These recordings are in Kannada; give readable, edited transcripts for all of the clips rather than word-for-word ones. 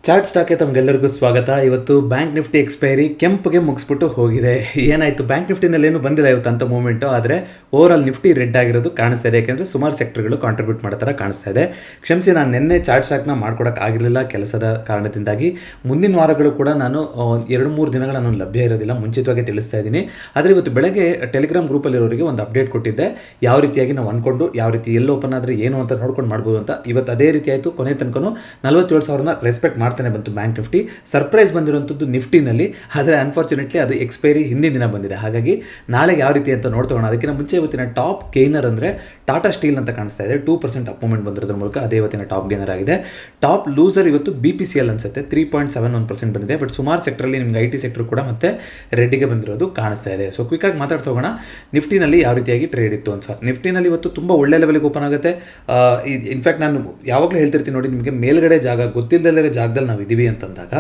ಚಾರ್ಟ್ ಸ್ಟಾಕ್ಗೆ ತಮಗೆಲ್ಲರಿಗೂ ಸ್ವಾಗತ. ಇವತ್ತು ಬ್ಯಾಂಕ್ ನಿಫ್ಟಿ ಎಕ್ಸ್ಪೈರಿ ಕೆಂಪಿಗೆ ಮುಗಿಸ್ಬಿಟ್ಟು ಹೋಗಿದೆ. ಏನಾಯಿತು, ಬ್ಯಾಂಕ್ ನಿಫ್ಟಿನಲ್ಲಿ ಏನು ಬಂದಿಲ್ಲ ಇವತ್ತು ಅಂತ ಮೂಮೆಂಟು, ಆದರೆ ಓವರ್ ಆಲ್ ನಿಫ್ಟಿ ರೆಡ್ ಆಗಿರೋದು ಕಾಣಿಸ್ತಾ ಇದೆ. ಯಾಕೆಂದರೆ ಸುಮಾರು ಸೆಕ್ಟರ್ಗಳು ಕಾಂಟ್ರಿಬ್ಯೂಟ್ ಮಾಡೋ ಥರ ಕಾಣಿಸ್ತಾ ಇದೆ. ಕ್ಷಮಿಸಿ, ನಾನು ನಿನ್ನೆ ಚಾರ್ಟ್ ಸ್ಟಾಕ್ನ ಮಾಡ್ಕೊಡೋಕೆ ಆಗಿರಲಿಲ್ಲ ಕೆಲಸದ ಕಾರಣದಿಂದಾಗಿ. ಮುಂದಿನ ವಾರಗಳು ಕೂಡ ನಾನು 2-3 ದಿನಗಳ ನಾನು ಲಭ್ಯ ಇರೋದಿಲ್ಲ, ಮುಂಚಿತವಾಗಿ ತಿಳಿಸ್ತಾ ಇದ್ದೀನಿ. ಆದರೆ ಇವತ್ತು ಬೆಳಗ್ಗೆ ಟೆಲಿಗ್ರಾಮ್ ಗ್ರೂಪಲ್ಲಿರೋರಿಗೆ ಒಂದು ಅಪ್ಡೇಟ್ ಕೊಟ್ಟಿದ್ದೆ, ಯಾವ ರೀತಿಯಾಗಿ ನಾವು ಅಂದ್ಕೊಂಡು ಯಾವ ರೀತಿ ಎಲ್ಲಿ ಓಪನ್ ಆದರೆ ಏನು ಅಂತ ನೋಡ್ಕೊಂಡು ಮಾಡ್ಬೋದು ಅಂತ. ಇವತ್ತು ಅದೇ ರೀತಿ ಆಯಿತು. ಕೊನೆ ತನಕನೂ 47,000ನ ರೆಸ್ಪೆಕ್ಟ್ ಮಾಡ್ತಾನೆ ಬಂತು ಬ್ಯಾಂಕ್ ನಿಫ್ಟಿ. ಸರ್ಪ್ರೈಸ್ ಬಂದಿರುವಂಥದ್ದು ನಿಫ್ಟಿನಲ್ಲಿ, ಆದರೆ ಅನ್ಫಾರ್ಚುನೇಟ್ಲಿ ಅದು ಎಕ್ಸ್ಪೈರಿ ಹಿಂದಿನ ದಿನ ಬಂದಿದೆ. ಹಾಗಾಗಿ ನಾಳೆಗೆ ಯಾವ ರೀತಿ ಅಂತ ನೋಡ್ತೋಣ. ಅದಕ್ಕಿಂತ ಮುಂಚೆ ಇವತ್ತಿನ ಟಾಪ್ ಗೇನರ್ ಅಂದರೆ ಟಾಟಾ ಸ್ಟೀಲ್ ಅಂತ ಕಾಣಿಸ್ತಾ ಇದೆ. 2% ಅಪ್ ಮೂವ್ಮೆಂಟ್ ಬಂದಿರೋದ್ರ ಮೂಲಕ ಅದೇ ಇವತ್ತಿನ ಟಾಪ್ ಗೇನರ್ ಆಗಿದೆ. ಟಾಪ್ ಲೂಸರ್ ಇವತ್ತು BPCL ಅನ್ಸುತ್ತೆ, 3.71% ಬಂದಿದೆ. ಬಟ್ ಸುಮಾರು ಸೆಕ್ಟರಲ್ಲಿ ನಿಮ್ಗೆ IT ಸೆಕ್ಟರ್ ಕೂಡ ಮತ್ತೆ ರೆಡ್ಡಿಗೆ ಬಂದಿರೋದು ಕಾಣಿಸ್ತಾ ಇದೆ. ಸೊ ಕ್ವಿಕ್ಕಾಗಿ ಮಾತಾಡ್ತಾ ಹೋಗೋಣ ನಿಫ್ಟಿನಲ್ಲಿ ಯಾವ ರೀತಿಯಾಗಿ ಟ್ರೇಡ್ ಇತ್ತು ಅಂತ. ನಿಫ್ಟಿನಲ್ಲಿ ಇವತ್ತು ತುಂಬ ಒಳ್ಳೆ ಲೆವೆಲ್ಗೆ ಓಪನ್ ಆಗುತ್ತೆ. ಇನ್ಫ್ಯಾಕ್ಟ್ ನಾನು ಯಾವಾಗಲೂ ಹೇಳ್ತಿರ್ತೀನಿ ನೋಡಿ, ನಿಮಗೆ ಮೇಲ್ಗಡೆ ಜಾಗ ಗೊತ್ತಿಲ್ಲದಲ್ಲೇ ಜಾಗದಲ್ಲಿ ನಾವು ಇದೀವಿ ಅಂತಂದಾಗ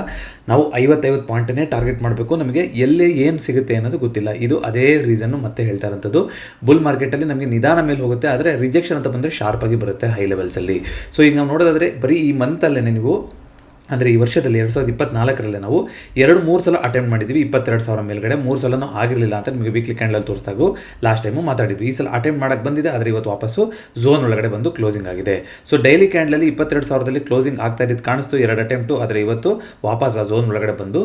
ನಾವು 50 ಪಾಯಿಂಟನ್ನೇ ಟಾರ್ಗೆಟ್ ಮಾಡಬೇಕು. ನಮಗೆ ಎಲ್ಲಿ ಏನು ಸಿಗುತ್ತೆ ಅನ್ನೋದು ಗೊತ್ತಿಲ್ಲ. ಇದು ಅದೇ ರೀಸನ್ನು ಮತ್ತೆ ಹೇಳ್ತಾ ಇರೋಂಥದ್ದು. ಬುಲ್ ಮಾರ್ಕೆಟಲ್ಲಿ ನಮಗೆ ನಿಧಾನ ಮೇಲೆ ಹೋಗುತ್ತೆ, ಆದರೆ ರಿಜೆಕ್ಷನ್ ಅಂತ ಬಂದರೆ ಶಾರ್ಪ್ ಆಗಿ ಬರುತ್ತೆ ಹೈ ಲೆವೆಲ್ಸಲ್ಲಿ. ಸೊ ಈಗ ನಾವು ನೋಡೋದಾದರೆ ಬರೀ ಈ ಮಂತಲ್ಲೇ ನೀವು ಅಂದರೆ ಈ ವರ್ಷದಲ್ಲಿ 2024ರಲ್ಲಿ ನಾವು 2-3 ಸಲ ಅಟೆಂಪ್ಟ್ ಮಾಡಿದ್ವಿ 22,000 ಮೇಲ್ಗಡೆ. 3 ಸಲನೂ ಆಗಿರಲಿಲ್ಲ ಅಂತ ನಿಮಗೆ ವೀಕ್ಲಿ ಕ್ಯಾಂಡಲ್ ತೋರಿಸಿದಾಗ ಲಾಸ್ಟ್ ಟೈಮು ಮಾತಾಡಿದ್ವಿ. ಈ ಸಲ ಅಟೆಂಪ್ಟ್ ಮಾಡೋಕ್ಕೆ ಬಂದಿದೆ, ಆದರೆ ಇವತ್ತು ವಾಪಸ್ಸು ಝೋನ್ ಒಳಗಡೆ ಬಂದು ಕ್ಲೋಸಿಂಗ್ ಆಗಿದೆ. ಸೊ ಡೈಲಿ ಕ್ಯಾಂಡಲಲ್ಲಿ 22,000ದಲ್ಲಿ ಕ್ಲೋಸಿಂಗ್ ಆಗ್ತಾ ಇದ್ದು ಕಾಣಿಸ್ತು 2 ಅಟೆಂಪ್ಟು, ಆದರೆ ಇವತ್ತು ವಾಪಸ್ ಆ ಝೋನ್ ಒಳಗಡೆ ಬಂದು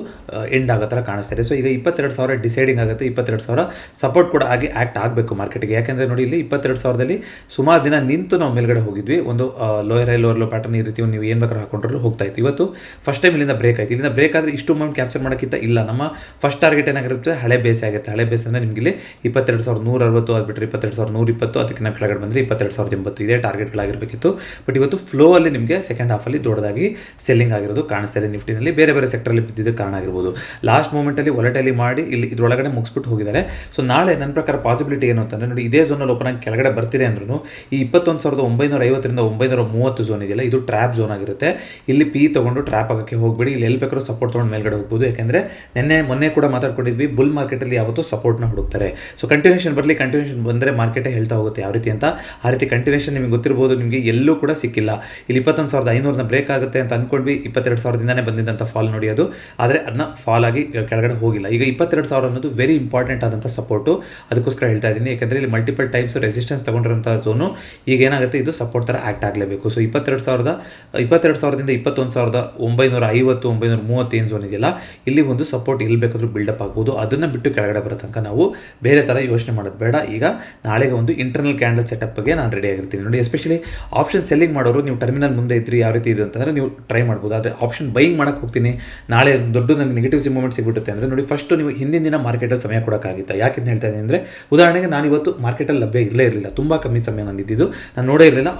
ಎಂಡ್ ಆಗೋ ಥರ ಕಾಣಿಸ್ತಾ ಇದೆ. ಸೊ ಈಗ 22,000 ಡಿಸೈಡಿಂಗ್ ಆಗುತ್ತೆ. 22,000 ಸಪೋರ್ಟ್ ಕೂಡ ಆಗಿ ಆ್ಯಕ್ಟ್ ಆಗಬೇಕು ಮಾರ್ಕೆಟಿಗೆ. ಯಾಕೆಂದರೆ ನೋಡಿ, ಇಲ್ಲಿ 22,000ದಲ್ಲಿ ಸುಮಾರು ದಿನ ನಿಂತು ನಾವು ಮೇಲ್ಗಡೆ ಹೋಗಿದ್ವಿ. ಒಂದು lower high lower low pattern ಈ ರೀತಿ ನೀವು ಏನು ಬೇಕಾದ್ರೂ ಹಾಕೊಂಡ್ರು ಹೋಗ್ತಾ ಇತ್ತು. ಇವತ್ತು ಫಸ್ಟ್ ಟೈಮ್ ಇಲ್ಲಿಂದ ಬ್ರೇಕ್ ಆಯಿತು. ಇಲ್ಲಿಂದ ಬ್ರೇಕ್ ಆದರೆ ಇಷ್ಟು ಅಮೌಂಟ್ ಕ್ಯಾಪ್ಚರ್ ಮಾಡೋಕ್ಕಿಂತ ಇಲ್ಲ. ನಮ್ಮ ಫಸ್ಟ್ ಟಾರ್ಗೆಟ್ ಏನಾಗಿರುತ್ತೆ, ಹಳೆ ಬೇಸ್ ಆಗಿರುತ್ತೆ. ಹಳೆ ಬೇಸ್ ಅಂದರೆ ನಿಮಗೆ ಇಲ್ಲಿ 22,160 ಅದು ಬಿಟ್ಟರೆ 22,120, ಅದಕ್ಕಿಂತ ಕೆಳಗಡೆ ಬಂದರೆ 22,080 ಇದೇ ಟಾರ್ಗೆಟ್ಗಳಾಗಿರಬೇಕಿತ್ತು. ಬಟ್ ಇವತ್ತು ಫ್ಲೋ ಅಲ್ಲಿ ನಿಮಗೆ ಸೆಕೆಂಡ್ ಹಾಫಲ್ಲಿ ದೊಡ್ಡದಾಗಿ ಸೆಲ್ಲಿಂಗ್ ಆಗಿರೋದು ಕಾಣಿಸ್ತಾ ಇದೆ. ನಿಫ್ಟಿನಲ್ಲಿ ಬೇರೆ ಬೇರೆ ಸೆಕ್ಟರಲ್ಲಿ ಬಿದ್ದಿದ್ದು ಕಾರಣ ಆಗಿರ್ಬೋದು. ಲಾಸ್ಟ್ ಮೂಮೆಂಟಲ್ಲಿ ಒಲಟೈಲಿ ಮಾಡಿ ಇಲ್ಲಿ ಇದರೊಳಗಡೆ ಮುಗಿಸ್ಬಿಟ್ಟು ಹೋಗಿದ್ದಾರೆ. ಸೊ ನಾಳೆ ನನ್ನ ಪ್ರಕಾರ ಪಾಸಿಬಿಲಿಟಿ ಏನು ಅಂತಂದರೆ ನೋಡಿ, ಇದೇ ಝೋನಲ್ಲಿ ಓಪನ್ ಆಗಿ ಕೆಳಗಡೆ ಬರ್ತಿದೆ ಅಂದ್ರೂ ಈ 21,950ರಿಂದ 930 ಝೋನ್ ಇದೆಯಲ್ಲ, ಇದು ಟ್ರ್ಯಾಪ್ ಝೋನ್ ಆಗಿರುತ್ತೆ. ಇಲ್ಲಿ ಪಿ ತೊಗೊಂಡು ಟ್ರ್ಯಾಪ್ ಆಗೋಕ್ಕೆ ಹೋಗ್ಬೇಡಿ. ಇಲ್ಲಿ ಎಲ್ಲಿ ಬೇಕಾದ್ರೂ ಸಪೋರ್ಟ್ ತೊಗೊಂಡು ಮೇಲ್ಗಡೆ ಹೋಗ್ಬೋದು. ಯಾಕೆಂದರೆ ಮೊನ್ನೆ ಕೂಡ ಮಾತಾಡ್ಕೊಂಡಿದ್ವಿ, ಬುಲ್ ಮಾರ್ಕೆಟಲ್ಲಿ ಯಾವತ್ತೂ ಸಪೋರ್ಟ್ನ ಹುಡುಕ್ತಾರೆ. ಸೊ ಕಂಟಿನ್ಯೂಷನ್ ಬಂದರೆ ಮಾರ್ಕೆಟೇ ಹೇಳ್ತಾ ಹೋಗುತ್ತೆ ಯಾವ ರೀತಿ ಅಂತ. ಆ ರೀತಿ ಕಂಟಿನ್ಯೂಷನ್ ನಿಮಗೆ ಗೊತ್ತಿರ್ಬೋದು, ನಿಮಗೆ ಎಲ್ಲೂ ಕೂಡ ಸಿಕ್ಕಿಲ್ಲ. ಇಲ್ಲಿ 21,500ನ ಬ್ರೇಕ್ ಆಗುತ್ತೆ ಅಂತ ಅಂದ್ಕೊಂಡ್ವಿ. 22,000ದಿಂದನೇ ಬಂದಿದ್ದಂಥ ಫಾಲ್ ನೋಡಿ ಅದು, ಆದರೆ ಅದನ್ನ ಫಾಲ್ ಆಗಿ ಕೆಳಗಡೆ ಹೋಗಿಲ್ಲ. ಈಗ 22,000 ಅನ್ನೋದು ವೆರಿ ಇಂಪಾರ್ಟೆಂಟ್ ಆದಂಥ ಸಪೋರ್ಟು. ಅದಕ್ಕೋಸ್ಕರ ಹೇಳ್ತಾ ಇದ್ದೀನಿ, ಯಾಕೆಂದರೆ ಇಲ್ಲಿ ಮಲ್ಟಿಪಲ್ ಟೈಮ್ಸ್ ರೆಸಿಸ್ಟೆನ್ಸ್ ತಗೊಂಡಿರೋಂಥ ಝೋನು ಈಗ ಏನಾಗುತ್ತೆ, ಇದು ಸಪೋರ್ಟ್ ಥರ ಆ್ಯಕ್ಟ್ ಆಗಲೇಬೇಕು. ಸೊ 22,000ದಿಂದ 21,950 930 ಏನು ಝೋನ್ ಇದೆಯಲ್ಲ, ಇಲ್ಲಿ ಒಂದು ಸಪೋರ್ಟ್ ಎಲ್ಲಿ ಬೇಕಾದರೂ ಬಿಲ್ಡಪ್ ಆಗ್ಬೋದು. ಅದನ್ನು ಬಿಟ್ಟು ಕೆಳಗಡೆ ಬರೋ ತನಕ ನಾವು ಬೇರೆ ಥರ ಯೋಚನೆ ಮಾಡೋದು ಬೇಡ. ಈಗ ನಾಳೆಗೆ ಒಂದು ಇಂಟರ್ನಲ್ ಕ್ಯಾಂಡಲ್ ಸೆಟಪ್ಗೆ ನಾನು ರೆಡಿ ಆಗಿರ್ತೀನಿ ನೋಡಿ. ಎಸ್ಪೆಷಲಿ ಆಪ್ಷನ್ ಸೆಲ್ಲಿಂಗ್ ಮಾಡೋರು, ನೀವು ಟರ್ಮಿನಲ್ ಮುಂದೆ ಇದ್ರಿ ಯಾವ ರೀತಿ ಇದೆ ಅಂತಂದರೆ ನೀವು ಟ್ರೈ ಮಾಡ್ಬೋದು. ಆದರೆ ಆಪ್ಷನ್ ಬೈಯಿಂಗ್ ಮಾಡೋಕ್ಕೆ ಹೋಗ್ತೀನಿ, ನಾಳೆ ದೊಡ್ಡ ನನಗೆ ನೆಗೆಟಿವ್ ಮೂಮೆಂಟ್ ಸಿಗ್ಬಿಡುತ್ತೆ ಅಂದರೆ ನೋಡಿ, ಫಸ್ಟು ನೀವು ಹಿಂದಿನ ದಿನ ಮಾರ್ಕೆಟಲ್ಲಿ ಸಮಯ ಕೊಡೋಕ್ಕಾಗಿತ್ತು. ಯಾಕೆ ಹೇಳ್ತಾ ಇದ್ದೀನಿ ಅಂದರೆ, ಉದಾಹರಣೆಗೆ ನಾನು ಇವತ್ತು ಮಾರ್ಕೆಟಲ್ಲಿ ಲಭ್ಯ ಇರಲಿಲ್ಲ, ತುಂಬ ಕಮ್ಮಿ ಸಮಯ ನಾನು ಇದ್ದಿದ್ದು, ನಾನು ನೋಡೇ ಇರಲಿಲ್ಲ.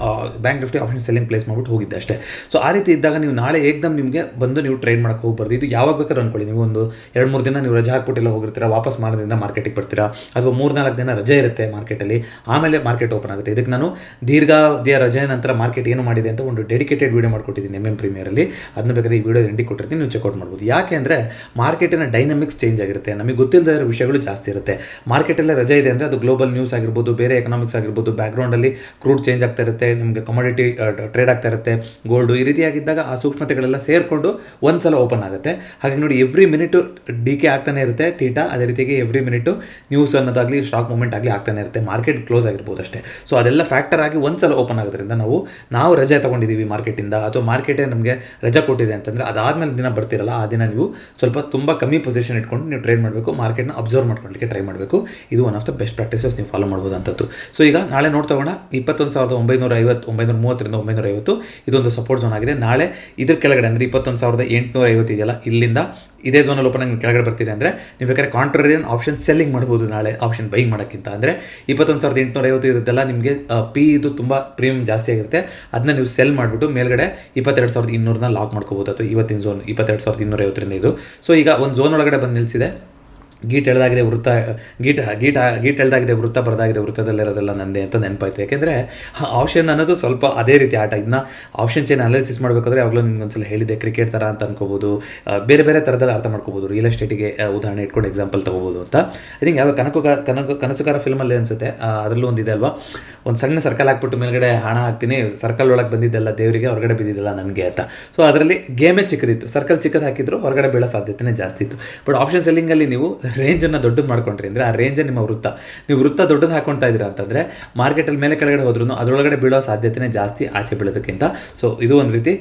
Bank Nifty option selling place ಮಾಡಿಬಿಟ್ಟು ಹೋಗಿದ್ದೆ ಅಷ್ಟೇ. ಸೊ ಆ ರೀತಿ ಇದ್ದಾಗ ನೀವು ನಾಳೆ ಏಕ್ದಮ್ ನಿಮಗೆ ಬಂದು ನೀವು ಟ್ರೇಡ್ ಮಾಡೋಕ್ಕೆ ಹೋಗ್ಬಾರ್ದು. ಇದು ಯಾವಾಗ ಬೇಕಾದ್ರೂ ಅನ್ಕೊಳ್ಳಿ, ನೀವು ಒಂದು 2-3 ದಿನ ನೀವು ರಜೆ ಹಾಕ್ಬಿಟ್ಟಿಲ್ಲ ಹೋಗಿರ್ತೀರಾ, ವಾಪಸ್ ಮಾಡೋದ್ರಿಂದ ಮಾರ್ಕೆಟಿಗೆ ಬರ್ತೀರಾ, ಅಥವಾ 3-4 ದಿನ ರಜೆ ಇರುತ್ತೆ ಮಾರ್ಕೆಟಲ್ಲಿ, ಆಮೇಲೆ ಮಾರ್ಕೆಟ್ ಓಪನ್ ಆಗುತ್ತೆ. ಇದಕ್ಕೆ ನಾನು ದೀರ್ಘಾವಧಿಯ ರಜೆ ನಂತರ ಮಾರ್ಕೆಟ್ ಏನು ಮಾಡಿದೆ ಅಂತ ಒಂದು ಡೆಡಿಕೇಟೆಡ್ ವೀಡಿಯೋ ಮಾಡ್ಕೊಟ್ಟಿದ್ದೀನಿ MM ಪ್ರೀಮಿಯರಲ್ಲಿ. ಅದನ್ನ ಬೇಕಾದ್ರೆ ಈ ವಿಡಿಯೋ ಎಂಡಿಗೆ ಕೊಟ್ಟಿರ್ತೀನಿ, ನೀವು ಚೆಕ್ಔಟ್ ಮಾಡ್ಬೋದು. ಯಾಕೆ ಅಂದರೆ ಮಾರ್ಕೆಟಿನ ಡೈನಮಿಕ್ಸ್ ಚೇಂಜ್ ಆಗಿರುತ್ತೆ, ನಮಗೆ ಗೊತ್ತಿಲ್ಲದ ವಿಷಯಗಳು ಜಾಸ್ತಿ ಇರುತ್ತೆ. ಮಾರ್ಕೆಟಲ್ಲೇ ರಜೆ ಇದೆ ಅಂದರೆ ಅದು ಗ್ಲೋಬಲ್ ನ್ಯೂಸ್ ಆಗಿರ್ಬೋದು, ಬೇರೆ ಎಕನಾಮಿಕ್ಸ್ ಆಗಿರ್ಬೋದು, ಬ್ಯಾಕ್ಗ್ರೌಂಡಲ್ಲಿ ಕ್ರೂಡ್ ಚೇಂಜ್ ಆಗ್ತಾ ಇರುತ್ತೆ, ನಿಮಗೆ ಕಮೋಡಿಟಿ ಟ್ರೇಡ್ ಆಗ್ತಾ ಇರುತ್ತೆ, ಗೋಲ್ಡು, ಈ ರೀತಿಯಾಗಿದ್ದಾಗ ಆ ಸೂಕ್ಷ್ಮತೆಗಳೆಲ್ಲ ಸೇರಿಕೊಂಡು ಒಂದು ಸಲ ಓಪನ್ ಆಗುತ್ತೆ. ಹಾಗೆ ನೋಡಿ, ಎವ್ರಿ ಮಿನಿಟು ಡಿಕೆ ಆಗ್ತಾನೆ ಇರುತ್ತೆ ಥೀಟಾ, ಅದೇ ರೀತಿಯಾಗಿ ಎವ್ರಿ ಮಿನಿಟು ನ್ಯೂಸ್ ಅನ್ನೋದಾಗಲಿ ಸ್ಟಾಕ್ ಮೂವ್ಮೆಂಟ್ ಆಗಲಿ ಆಗ್ತಾನೆ ಇರುತ್ತೆ. ಮಾರ್ಕೆಟ್ ಕ್ಲೋಸ್ ಆಗಿರ್ಬೋದು ಅಷ್ಟೇ. ಸೊ ಅದೆಲ್ಲ ಫ್ಯಾಕ್ಟರ್ ಆಗಿ ಒಂದು ಸಲ ಓಪನ್ ಆಗೋದ್ರಿಂದ ನಾವು ರಜೆ ತೊಗೊಂಡಿದ್ದೀವಿ ಮಾರ್ಕೆಟಿಂದ, ಅಥವಾ ಮಾರ್ಕೆಟೇ ನಮಗೆ ರಜೆ ಕೊಟ್ಟಿದೆ ಅಂತಂದರೆ ಅದಾದಮೇಲೆ ದಿನ ಬರ್ತಿರಲ್ಲ, ಆ ದಿನ ನೀವು ಸ್ವಲ್ಪ ತುಂಬ ಕಮ್ಮಿ ಪೊಸಿಷನ್ ಇಟ್ಕೊಂಡು ನೀವು ಟ್ರೇಡ್ ಮಾಡಬೇಕು, ಮಾರ್ಕೆಟ್ನ ಅಬ್ಸರ್ವ್ ಮಾಡ್ಕೊಳ್ಳಿಕ್ಕೆ ಟ್ರೈ ಮಾಡಬೇಕು. ಇದು one of the best practices ನೀವು ಫಾಲೋ ಮಾಡ್ಬೋದು ಅಂಥದ್ದು. ಸೊ ಈಗ ನಾಳೆ ನೋಡ್ತೋಗೋಣ, 21,950 930ರಿಂದ 950 ಇದೊಂದು ಸಪೋರ್ಟ್ ಝೋನ್ ಆಗಿದೆ. ನಾಳೆ ಇದ್ರ ಕೆಳಗಡೆ ಅಂದರೆ 21,850 ಇದೆಯಲ್ಲ, ಇಲ್ಲಿಂದ ಇದೇ ಝೋನಲ್ಲಿ ಓಪನ್ ಆಗಿ ಕೆಳಗಡೆ ಬರ್ತಿದೆ ಅಂದರೆ ನೀವು ಬೇಕಾದ್ರೆ ಕಾಂಟ್ರರಿಯನ್ ಆಪ್ಷನ್ ಸೆಲ್ಲಿಂಗ್ ಮಾಡ್ಬೋದು ನಾಳೆ, ಆಪ್ಷನ್ ಬೈಯಿಂಗ್ ಮಾಡೋಕ್ಕಿಂತ. ಅಂದರೆ 21,850 ಇರುತ್ತಲ್ಲ, ನಿಮಗೆ ಪಿ ಇದು ತುಂಬ ಪ್ರೀಮಿಯಮ್ ಜಾಸ್ತಿ ಆಗಿರುತ್ತೆ, ಅದನ್ನ ನೀವು ಸೆಲ್ ಮಾಡಿಬಿಟ್ಟು ಮೇಲ್ಗಡೆ 22,200ನ ಲಾಕ್ ಮಾಡ್ಕೋಬೋದು. ಅಥವಾ ಇವತ್ತಿನ ಝೋನ್ 22,250ರಿಂದ ಇದು. ಸೊ ಈಗ ಒಂದು ಝೋನ್ ಒಳಗಡೆ ಬಂದು ನಿಲ್ಲಿಸಿದೆ. ಗೀಟ್ ಎಳೆದಾಗಿದೆ ವೃತ್ತ, ಗೀಟ್ ಎಳೆದಾಗಿದೆ ವೃತ್ತ, ಬರದಾಗಿದೆ ವೃತ್ತದಲ್ಲಿರೋದೆಲ್ಲ ನಂದೇ ಅಂತ ನೆನಪಾಯ್ತು. ಯಾಕೆಂದರೆ ಆಪ್ಷನ್ ಅನ್ನೋದು ಸ್ವಲ್ಪ ಅದೇ ರೀತಿ ಆಟ. ಇದನ್ನ ಆಪ್ಷನ್ ಚೇನ್ ಅನಾಲಿಸಿಸ್ ಮಾಡಬೇಕಾದ್ರೆ ಯಾವಾಗಲೂ ನಿಮ್ಗೊಂದ್ಸಲ ಹೇಳಿದೆ, ಕ್ರಿಕೆಟ್ ಥರ ಅಂತ ಅನ್ಕೋಬೋದು, ಬೇರೆ ಬೇರೆ ಥರದಲ್ಲಿ ಅರ್ಥ ಮಾಡ್ಕೋಬೋದು. ರಿಯಲ್ ಎಸ್ಟೇಟಿಗೆ ಉದಾಹರಣೆ ಇಟ್ಕೊಂಡು ಎಕ್ಸಾಂಪಲ್ ತೊಗೋಬೋದು ಅಂತ. ಐ ಥಿಂಕ್ ಯಾವುದೋ ಕನಸುಗಾರ ಫಿಲ್ಮಲ್ಲಿ ಅನಿಸುತ್ತೆ, ಅದರಲ್ಲೂ ಒಂದಿದೆ ಅಲ್ವಾ, ಒಂದು ಸಣ್ಣ ಸರ್ಕಲ್ ಹಾಕ್ಬಿಟ್ಟು ಮೇಲ್ಗಡೆ ಹಣ ಹಾಕ್ತೀನಿ, ಸರ್ಕಲ್ ಒಳಗೆ ಬಂದಿದ್ದೆಲ್ಲ ದೇವರಿಗೆ, ಹೊರಗಡೆ ಬಿದ್ದಿದ್ದೆಲ್ಲ ನನಗೆ ಅಂತ. ಸೊ ಅದರಲ್ಲಿ ಗೇಮೇ ಚಿಕ್ಕದಿತ್ತು, ಸರ್ಕಲ್ ಚಿಕ್ಕದು ಹಾಕಿದ್ರು ಹೊರಗಡೆ ಬೀಳೋ ಸಾಧ್ಯತೆನೇ ಜಾಸ್ತಿ ಇತ್ತು. ಬಟ್ ಆಪ್ಷನ್ ಸೆಲ್ಲಿಂಗಲ್ಲಿ ನೀವು ರೇಂಜನ್ನು ದೊಡ್ಡದು ಮಾಡ್ಕೊಂಡ್ರಿ ಅಂದರೆ ಆ ರೇಂಜೇ ನಿಮ್ಮ ವೃತ್ತ. ನೀವು ವೃತ್ತ ದೊಡ್ಡದು ಹಾಕೊಳ್ತಾ ಇದ್ದೀರಾ ಅಂತಂದರೆ ಮಾರ್ಕೆಟಲ್ಲಿ ಮೇಲೆ ಕೆಳಗಡೆ ಹೋದ್ರೂ ಅದರೊಳಗಡೆ ಬೀಳೋ ಸಾಧ್ಯತೆನೇ ಜಾಸ್ತಿ ಆಚೆ ಬೀಳೋದಕ್ಕಿಂತ. ಸೊ ಇದು ಒಂದು ರೀತಿ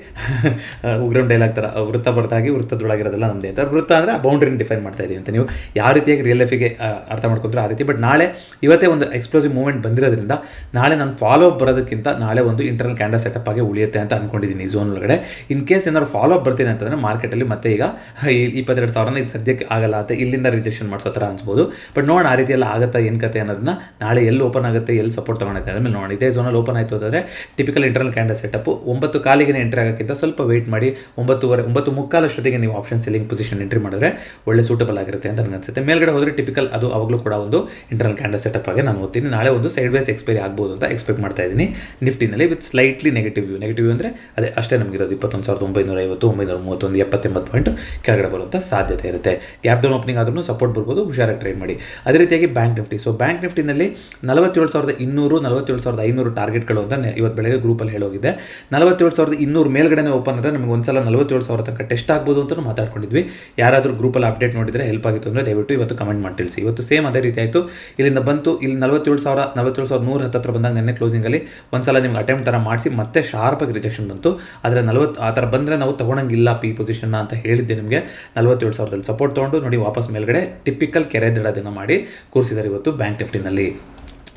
ಉಗ್ರಂ ಡೈಲಾಗ್ ಥರ, ವೃತ್ತ ಬರ್ತಾಗಿ ವೃತ್ತದೊಳಗಿರೋದೆಲ್ಲ ನಮ್ಮದೇ ಅಂತ. ವೃತ್ತ ಅಂದರೆ ಆ ಬೌಂಡ್ರಿನ ಡಿಫೈನ್ ಮಾಡ್ತಾ ಇದ್ದೀವಿ ಅಂತ. ನೀವು ಯಾವ ರೀತಿಯಾಗಿ ರಿಯಲ್ ಲೈಫಿಗೆ ಅರ್ಥ ಮಾಡ್ಕೊಂಡ್ರೆ ಆ ರೀತಿ. ಬಟ್ ನಾಳೆ ಇವತ್ತೇ ಒಂದು ಎಕ್ಸ್ಪ್ಲೋಸಿವ್ ಮೂವ್ಮೆಂಟ್ ಬಂದಿರೋದ್ರಿಂದ ನಾಳೆ ನಾನು ಫಾಲೋ ಅಪ್ ಬರೋದಕ್ಕಿಂತ ನಾಳೆ ಒಂದು ಇಂಟರ್ನಲ್ ಕ್ಯಾಂಡಲ್ ಸೆಟಪ್ ಆಗಿ ಉಳಿಯುತ್ತೆ ಅಂತ ಅಂದ್ಕೊಂಡಿದ್ದೀನಿ ಈ ಝೋನ್ ಒಳಗಡೆ. ಇನ್ ಕೇಸ್ ಏನಾದ್ರು ಫಾಲೋ ಅಪ್ ಬರ್ತೀನಿ ಅಂತಂದರೆ ಮಾರ್ಕೆಟಲ್ಲಿ ಮತ್ತೆ ಈಗ 22,000 ಇದು ಸದ್ಯಕ್ಕೆ ಆಗಲ್ಲ ಅಂತ ಇಲ್ಲಿಂದ ರಿಜೆಕ್ಷನ್ ಮಾಡಿಸೋ ಥರ ಅನ್ಸ್ಬೋದು. ಬಟ್ ನೋಡೋಣ ಆ ರೀತಿ ಎಲ್ಲ ಆಗುತ್ತಾ ಏನು ಕತೆ ಅನ್ನೋದನ್ನ ನಾಳೆ ಎಲ್ಲಿ ಓಪನ್ ಆಗುತ್ತೆ, ಎಲ್ಲಿ ಸಪೋರ್ಟ್ ತೊಗೊಂಡೈತೆ ಆಮೇಲೆ ನೋಡೋಣ. ಇದೇ ಝೋನಲ್ಲಿ ಓಪನ್ ಆಯಿತು ಅಂತಂದರೆ ಟಿಪಿಕಲ್ ಇಂಟರ್ನಲ್ ಕ್ಯಾಂಡಲ್ ಸೆಟಪ್ 9 ಕಾಲಿಗೆ ಎಂಟ್ರಿ ಆಗೋಕ್ಕಿಂತ ಸ್ವಲ್ಪ ವೆಯ್ಟ್ ಮಾಡಿ 9:45 ಅಷ್ಟೊತ್ತಿಗೆ ನೀವು ಆಪ್ಷನ್ ಸೆಲ್ಲಿಂಗ್ ಪೊಸಿಷನ್ ಎಂಟ್ರಿ ಮಾಡಿದ್ರೆ ಒಳ್ಳೆ ಸೂಟಬಲ್ ಆಗಿರುತ್ತೆ ಅಂತ ನನಗೆ ಅನ್ಸುತ್ತೆ. ಮೇಲ್ಗಡೆ ಹೋದರೆ ಟಿಪಿಕಲ್ ಅದು ಅವಾಗಲೂ ಕೂಡ ಒಂದು ಇಂಟರ್ನಲ್ ಕ್ಯಾಂಡಲ್ ಸೆಟಪ್ ಆಗಿ ನಾನು ಓದ್ತೀನಿ. ನಾಳೆ ಒಂದು ಸೈಡ್ ವೈಸ್ ಎಕ್ಸ್ಪೈರಿ ಆಗ್ಬೋದು ಅಂತ ಎಕ್ಸ್ಪೆಕ್ಟ್ ಮಾಡ್ತಾ ಇದ್ದೀನಿ ನಿಫ್ಟಿನಲ್ಲಿ, ವಿತ್ ಸ್ಲೈಟ್ಲಿ ನೆಗೆಟಿವ್ ವ್ಯೂ ಅಂದರೆ ಅದೇ ಅಷ್ಟೇ ನಮಗಿರೋದು 21,950, 931, 78 ಪಾಯಿಂಟ್ ಕೆಳಗಡೆ ಬರುವಂಥ ಸಾಧ್ಯತೆ ಇರುತ್ತೆ. ಗ್ಯಾಪ್ ಡೌನ್ ಓಪನಿಂಗ್ ಆದ್ರೂ ಸಪೋರ್ಟ್ ಬರ್ಬೋದು, ಹುಷಾರಾಗಿ ಟ್ರೇಡ್ ಮಾಡಿ. ಅದೇ ರೀತಿಯಾಗಿ ಬ್ಯಾಂಕ್ ನಿಫ್ಟಿ. ಸೊ ಬ್ಯಾಂಕ್ ನಿಫ್ಟಿನಲ್ಲಿ 47,200, 47,500 ಟಾರ್ಗೆಟ್ಗಳು ಅಂತ ಇವತ್ತು ಬೆಳಗ್ಗೆ ಗ್ರೂಪಲ್ಲಿ ಹೇಳೋಗಿದೆ. 47,200 ಮೇಲ್ಗಡೆ ಓಪನ್ ಅಂದರೆ ನಮಗೆ ಒಂದ್ಸಲ 47,000 ತನಕ ಟೆಸ್ಟ್ ಆಗ್ಬೋದು ಅಂತ ಮಾತಾಡ್ಕೊಂಡಿದ್ವಿ. ಯಾರಾದರೂ ಗ್ರೂಪಲ್ಲಿ ಅಪ್ಡೇಟ್ ನೋಡಿದರೆ ಹೆಲ್ಪ್ ಆಗಿತ್ತು ಅಂದರೆ ದಯವಿಟ್ಟು ಇವತ್ತು ಕಮೆಂಟ್ ಮಾಡಿ ತಿಳಿಸಿ. ಇವತ್ತು ಸೇಮ್ ಅದೇ ರೀತಿ ಆಯಿತು. ಇಲ್ಲಿಂದ ಬಂತು, ಇಲ್ಲಿ 47,100 ಹತ್ತಿರ ಬಂದಾಗ ನೆನ್ನೆ ಕ್ಲೋಸಿಂಗಲ್ಲಿ ಒಂದ್ಸಲ ನಿಮ್ಗೆ ಅಟೆಂಪ್ಟ್ ಥರ ಮಾಡಿಸಿ ಮತ್ತೆ ಶಾರ್ಪಾಗಿ ರಿಜೆಕ್ಷನ್ ಬಂತು. ಆದರೆ 40 ಆ ಥರ ಬಂದರೆ ನಾವು ತೊಗೊಳಂಗಿಲ್ಲ ಪಿ ಪೊಸಿಷನ್ನ ಅಂತ ಹೇಳಿದ್ದೆ ನಿಮಗೆ. 47,000 ಸಪೋರ್ಟ್ ತೊಗೊಂಡು ನೋಡಿ ವಾಪಸ್ ಮೇಲ್ಗಡೆ ಟಿಪಿಕಲ್ ಕೆರೆ ದಿನ ಮಾಡಿ ಕೂರಿಸಿದ್ದಾರೆ ಇವತ್ತು ಬ್ಯಾಂಕ್ ನಿಫ್ಟಿನಲ್ಲಿ.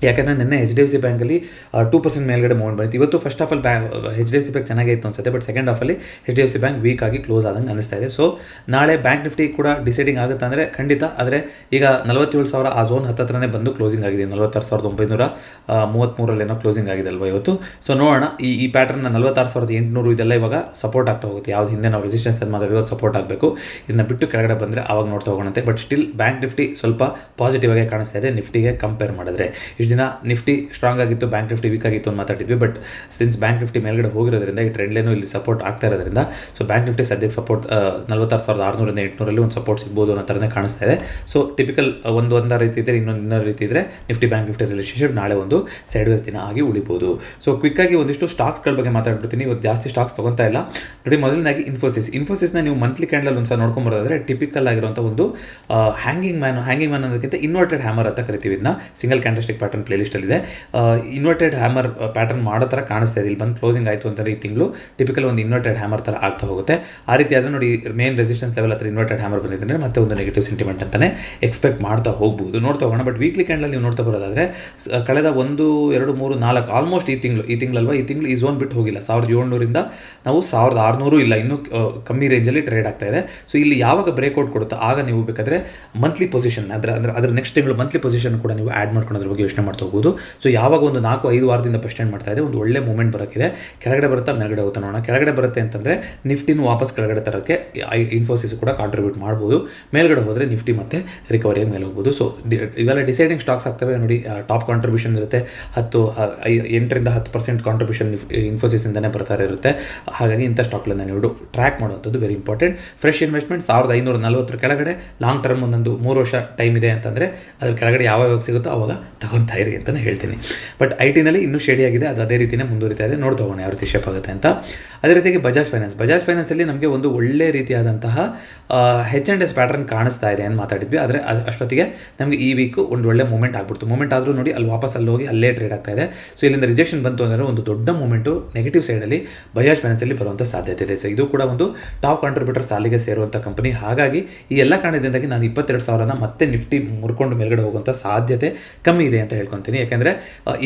ಯಾಕಂದರೆ ನಿನ್ನೆ HDFC ಬ್ಯಾಂಕಲ್ಲಿ 2% ಮೇಲ್ಗಡೆ ಮೂವ್ಮೆಂಟ್ ಬಂದಿತ್ತು. ಇವತ್ತು first of all HDFC bank ಚೆನ್ನಾಗೇ ಇತ್ತು ಅನ್ಸುತ್ತೆ, ಬಟ್ ಸೆಕೆಂಡ್ ಹಾಫಲ್ಲಿ HDFC ಬ್ಯಾಂಕ್ ವೀಕ್ ಆಗಿ ಕ್ಲೋಸ್ ಆದಂಗೆ ಅನಿಸ್ತಾ ಇದೆ. ಸೊ ನಾಳೆ ಬ್ಯಾಂಕ್ ನಿಫ್ಟಿ ಕೂಡ ಡಿಸೈಡಿಂಗ್ ಆಗುತ್ತೆ ಅಂದರೆ ಖಂಡಿತ. ಆದರೆ ಈಗ 47,000 ಆ ಝೋನ್ ಹತ್ತಿರನೇ ಬಂದು ಕ್ಲೋಸಿಂಗ್ ಆಗಿದೆ. 46,933 ಏನೋ ಕ್ಲೋಸಿಂಗ್ ಆಗಿದೆ ಅಲ್ವಾ ಇವತ್ತು. ಸೊ ನೋಡೋಣ ಈ ಪ್ಯಾಟರ್ನ 46,800 ಇದೆಲ್ಲ ಇವಾಗ ಸಪೋರ್ಟ್ ಆಗ್ತಾ ಹೋಗುತ್ತೆ. ಯಾವ್ದು ಹಿಂದೆ ನಾವು ರೆಸಿಸ್ಟೆನ್ಸ್ ಅಂತ ಮಾಡಿರೋದು ಸಪೋರ್ಟ್ ಆಗಬೇಕು. ಇದನ್ನ ಬಿಟ್ಟು ಕೆಳಗಡೆ ಬಂದರೆ ಆವಾಗ ನೋಡ್ತಾ ಹೋಗೋಣಂತೆ. ಬಟ್ ಸ್ಟಿಲ್ ಬ್ಯಾಂಕ್ ನಿಫ್ಟಿ ಸ್ವಲ್ಪ ಪಾಸಿಟಿವ್ ಆಗಿ ಕಾಣಿಸ್ತಾ ಇದೆ ನಿಫ್ಟಿಗೆ ಕಂಪೇರ್ ಮಾಡಿದ್ರೆ. ದಿನ ನಿಫ್ಟಿ ಸ್ಟ್ರಾಂಗ್ ಆಗಿತ್ತು, ಬ್ಯಾಂಕ್ ನಿಫ್ಟಿ ವೀಕ್ ಆಗಿತ್ತು ಅಂತ ಮಾತಾಡಿದ್ವಿ. ಬಟ್ ಸಿನ್ಸ್ ಬ್ಯಾಂಕ್ ನಿಫ್ಟಿ ಮೇಲ್ಗಡೆ ಹೋಗಿರೋದ್ರಿಂದ ಈ ಟ್ರೆಂಡ್ ಲೈನು ಇಲ್ಲಿ ಸಪೋರ್ಟ್ ಆಗ್ತಾ ಇರೋದ್ರಿಂದ ಸೊ ಬ್ಯಾಂಕ್ ನಿಫ್ಟಿ ಸದ್ಯಕ್ಕೆ ಸಪೋರ್ಟ್ 46,600 800 ಒಂದು ಸಪೋರ್ಟ್ ಸಿಗ್ಬೋದು ಅನ್ನೋ ಥರನೇ ಕಾಣಿಸ್ತಾ ಇದೆ. ಸೊ ಟಿಪಿಕಲ್ ಒಂದೊಂದು ರೀತಿ ಇದ್ದರೆ ಇನ್ನೊಂದು ರೀತಿ ಇದ್ದರೆ ನಿಫ್ಟಿ ಬ್ಯಾಂಕ್ ನಿಫ್ಟಿ ರಿಲೇಷನ್ಶಿಪ್ ನಾಳೆ ಒಂದು ಸೈಡ್ ವೇಸ್ ದಿನ ಆಗಿ ಉಳಿಬೋದು. ಸೊ ಕ್ವಿಕ್ಕಾಗಿ ಒಂದಿಷ್ಟು ಸ್ಟಾಕ್ಸ್ಗಳ ಬಗ್ಗೆ ಮಾತಾಡ್ಬಿಡ್ತೀನಿ. ಇವತ್ತು ಜಾಸ್ತಿ ಸ್ಟಾಕ್ಸ್ ತೊಗೊತಾ ಇಲ್ಲ ನೋಡಿ. ಮೊದಲನೇದಾಗಿ ಇನ್ಫೋಸಿಸ್ನ ನೀವು ಮಂತ್ಲಿ ಕ್ಯಾಂಡಲ್ ಒಂದು ಸಲ ನೋಡ್ಕೊಂಬರೋದಾದ್ರೆ ಟಿಪಿಕಲ್ ಆಗಿರುವಂಥ ಒಂದು ಹ್ಯಾಂಗಿಂಗ್ ಮ್ಯಾನ್ ಅನ್ನೋದಕ್ಕಿಂತ ಇನ್ವರ್ಟೆಡ್ ಹ್ಯಾಮರ್ ಅಂತ ಕರಿತೀವಿ. ಇದನ್ನ ಸಿಂಗಲ್ ಕ್ಯಾಂಡಲ್ಸ್ಟಿಕ್ ಪ್ಯಾಟರ್ನ್ ಪ್ಲೇಲಿಸ್ಟಲ್ಲಿದೆ. ಇನ್ವರ್ಟೆಡ್ ಹ್ಯಾಮರ್ ಪ್ಯಾಟರ್ನ್ ಮಾಡೋ ಥರ ಕಾಣಿಸ್ತಾ ಇದೆ. ಇಲ್ಲಿ ಬಂದು ಕ್ಲೋಸಿಂಗ್ ಆಯಿತು ಅಂತಂದರೆ ಈ ತಿಂಗಳು ಟಿಪಿಕಲ್ ಒಂದು ಇನ್ವರ್ಟೆಡ್ ಹ್ಯಾಮರ್ ಥರ ಆಗ್ತಾ ಹೋಗುತ್ತೆ. ಆ ರೀತಿ ಆದರೆ ನೋಡಿ ಮೇನ್ ರೆಸಿಸ್ಟೆನ್ಸ್ ಲೆವೆಲ್ ಹತ್ರ ಇನ್ವರ್ಟೆಡ್ ಹ್ಯಾಮರ್ ಬಂದಿದ್ದರೆ ಮತ್ತೆ ಒಂದು ನೆಗೆಟಿವ್ ಸೆಂಟಿಮೆಂಟ್ ಅಂತಲೇ ಎಕ್ಸ್ಪೆಕ್ಟ್ ಮಾಡ್ತಾ ಹೋಗ್ಬೋದು. ನೋಡ್ತಾ ಹೋಗೋಣ. ಬಟ್ ವೀಕ್ಲಿ ಕ್ಯಾಂಡಲ್ ನೀವು ನೋಡ್ತಾ ಬರೋದಾದರೆ ಕಳೆದ 1, 2, 3, 4 ಆಲ್ಮೋಸ್ಟ್ ಈ ತಿಂಗಳಲ್ವಾ ಈ ತಿಂಗಳು ಈ ಝೋನ್ ಬಿಟ್ಟು ಹೋಗಿಲ್ಲ. 1,700 ನಾವು 1,600 ಇಲ್ಲ, ಇನ್ನೂ ಕಮ್ಮಿ ರೇಂಜಲ್ಲಿ ಟ್ರೇಡ್ ಆಗ್ತಾ ಇದೆ. ಸೊ ಇಲ್ಲಿ ಯಾವಾಗ ಬ್ರೇಕ್ಔಟ್ ಕೊಡುತ್ತೋ ಆಗ ನೀವು ಬೇಕಾದರೆ ಮಂತ್ಲಿ ಪೊಸಿಷನ್ ಅದ್ರ ನೆಕ್ಸ್ಟ್ ತಿಂಗಳು ಮಂತ್ಲಿ ಪೊಸಿಷನ್ ಕೂಡ ನೀವು ಆ್ಯಡ್ ಮಾಡ್ಕೊಳ್ಳೋದ್ರ ಬಗ್ಗೆ ಯೋಚನೆ ಮಾಡ್ತಾ ಹೋಗ್ಬೋದು. ಸೊ ಯಾವಾಗ ಒಂದು 4-5 ವಾರದಿಂದ ಪೆಸ್ಟೆಂಡ್ ಮಾಡ್ತಾ ಇದೆ, ಒಂದು ಒಳ್ಳೆ ಮೂವ್ಮೆಂಟ್ ಬರೋಕ್ಕಿದೆ. ಕೆಳಗಡೆ ಬರುತ್ತಾ ಮೇಲ್ಗಡೆ ಹೋಗ್ತಾ ನೋಡೋಣ. ಕೆಳಗಡೆ ಬರುತ್ತೆ ಅಂತಂದರೆ ನಿಫ್ಟಿನೂ ವಾಪಸ್ ಕೆಳಗಡೆ ತರೋಕ್ಕೆ ಇನ್ಫೋಸಿಸ್ ಕೂಡ ಕಾಂಟ್ರಿಬ್ಯೂಟ್ ಮಾಡ್ಬೋದು. ಮೇಲ್ಗಡೆ ಹೋದರೆ ನಿಫ್ಟಿ ಮತ್ತೆ ರಿಕವರಿಯಾಗಿ ಮೇಲೆ ಹೋಗ್ಬೋದು. ಸೊ ಇವೆಲ್ಲ ಡಿಸೈಡಿಂಗ್ ಸ್ಟಾಕ್ಸ್ ಆಗ್ತವೆ ನೋಡಿ. ಟಾಪ್ ಕಾಂಟ್ರಿಬ್ಯೂಷನ್ ಇರುತ್ತೆ, 8ರಿಂದ 10% ಕಾಂಟ್ರಿಬ್ಯೂಷನ್ ಇನ್ಫೋಸಿಸಿಂದನೇ ಬರ್ತಾರೆ ಇರುತ್ತೆ. ಹಾಗಾಗಿ ಇಂಥ ಸ್ಟಾಕ್ಗಳನ್ನು ನೀವು ಟ್ರ್ಯಾಕ್ ಮಾಡುವಂಥದ್ದು ವೆರಿ ಇಂಪಾರ್ಟೆಂಟ್. ಫ್ರೆಶ್ ಇನ್ವೆಸ್ಟ್ಮೆಂಟ್ 1,540 ಕೆಳಗಡೆ ಲಾಂಗ್ ಟರ್ಮ್ ಒಂದೊಂದು 3 ವರ್ಷ ಟೈಮ್ ಇದೆ ಅಂತಂದರೆ ಅದ್ರ ಕೆಳಗಡೆ ಯಾವಾಗ ಸಿಗುತ್ತೋ ಆವಾಗ ತಗೊತಾ ಇರಿ ಅಂತಲೇ ಹೇಳ್ತೀನಿ. ಬಟ್ IT-ನಲ್ಲಿ ಇನ್ನೂ ಶೇಡಿ ಆಗಿದೆ, ಅದು ಅದೇ ರೀತಿಯೇ ಮುಂದುವರಿತಾ ಇದೆ. ನೋಡ್ತಾ ಹೋಗೋಣ ಯಾವ ರೀತಿ ಶೇಪ್ ಆಗುತ್ತೆ ಅಂತ. ಅದೇ ರೀತಿಯಾಗಿ ಬಜಾಜ್ ಫೈನಾನ್ಸಲ್ಲಿ ನಮಗೆ ಒಂದು ಒಳ್ಳೆ ರೀತಿಯಾದಂತಹ H&S ಪ್ಯಾಟರ್ನ್ ಕಾಣಿಸ್ತಾ ಇದೆ ಅಂತ ಮಾತಾಡಿದ್ವಿ. ಆದರೆ ಅಷ್ಟೊತ್ತಿಗೆ ನಮಗೆ ಈ ವೀಕು ಒಂದು ಒಳ್ಳೆ ಮೂವ್ಮೆಂಟ್ ಆಗ್ಬಿಡ್ತು. ಮೂವ್ಮೆಂಟ್ ಆದರೂ ನೋಡಿ ಅಲ್ಲಿ ವಾಪಸ್ ಅಲ್ಲಿ ಹೋಗಿ ಅಲ್ಲೇ ಟ್ರೇಡ್ ಆಗ್ತಾ ಇದೆ. ಸೊ ಇಲ್ಲಿಂದ ರಿಜೆಕ್ಷನ್ ಬಂತು ಅಂದರೆ ಒಂದು ದೊಡ್ಡ ಮೂವ್ಮೆಂಟು ನೆಗೆಟಿವ್ ಸೈಡಲ್ಲಿ ಬಜಾಜ್ ಫೈನಾನ್ಸಲ್ಲಿ ಬರುವಂಥ ಸಾಧ್ಯತೆ ಇದೆ. ಸೊ ಇದು ಕೂಡ ಒಂದು ಟಾಪ್ ಕಾಂಟ್ರಿಬ್ಯೂಟರ್ ಸಾಲಿಗೆ ಸೇರುವಂಥ ಕಂಪನಿ. ಹಾಗಾಗಿ ಈ ಎಲ್ಲ ಕಾರಣದಿಂದಾಗಿ ನಾನು 22,000 ಮತ್ತೆ ನಿಫ್ಟಿ ಮುರ್ಕೊಂಡು ಮೇಲ್ಗಡೆ ಹೋಗುವಂಥ ಸಾಧ್ಯತೆ ಕಮ್ಮಿ ಇದೆ ಅಂತ ಹೇಳ್ತೀನಿ. ಹೇಳ್ಕೊತೀನಿ. ಯಾಕೆಂದರೆ